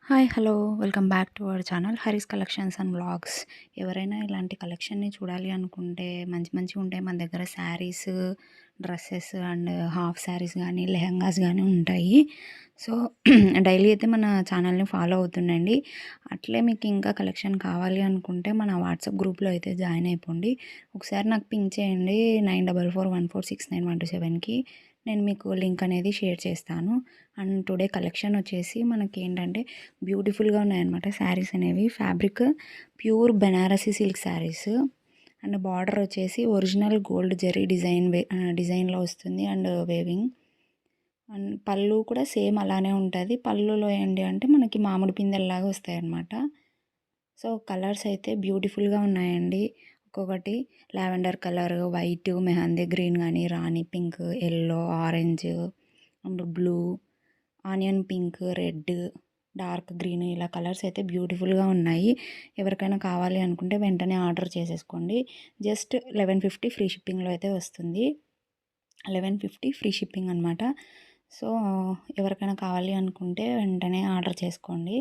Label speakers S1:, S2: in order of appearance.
S1: Hi hello welcome back to our channel Haris collections and vlogs. ఎవరైనా ఇలాంటి కలెక్షన్ని చూడాలి అనుకుంటే మంచి మంచిగా ఉంటాయి మన దగ్గర. Saris, dresses and half saris కానీ లెహంగాస్ కానీ ఉంటాయి. సో డైలీ అయితే మన ఛానల్ని ఫాలో అవుతుండండి. అట్లే మీకు ఇంకా కలెక్షన్ కావాలి అనుకుంటే మన వాట్సాప్ గ్రూప్లో అయితే జాయిన్ అయిపోండి. ఒకసారి నాకు పింక్ చేయండి 9441469127కి. నేను మీకు లింక్ అనేది షేర్ చేస్తాను. అండ్ టుడే కలెక్షన్ వచ్చేసి మనకి ఏంటంటే బ్యూటిఫుల్గా ఉన్నాయన్నమాట శారీస్ అనేవి. Fabric pure Banarasi silk saris and border వచ్చేసి ఒరిజినల్ గోల్డ్ జరీ డిజైన్లో వస్తుంది అండ్ వేవింగ్. అండ్ పళ్ళు కూడా సేమ్ అలానే ఉంటుంది. పళ్ళులో ఏంటి అంటే మనకి మామిడి పిందెల్లాగా వస్తాయి అన్నమాట. సో కలర్స్ అయితే బ్యూటిఫుల్గా ఉన్నాయండి. ఒక్కొక్కటి lavender colour, white, mehndi green కానీ, రాణి pink, yellow, orange and blue, onion pink, red, dark green ఇలా కలర్స్ అయితే బ్యూటిఫుల్గా ఉన్నాయి. ఎవరికైనా కావాలి అనుకుంటే వెంటనే ఆర్డర్ చేసేసుకోండి. జస్ట్ 1150 ఫ్రీ షిప్పింగ్లో అయితే వస్తుంది. 1150 ఫ్రీ షిప్పింగ్ అనమాట. సో ఎవరికైనా కావాలి అనుకుంటే వెంటనే ఆర్డర్ చేసుకోండి.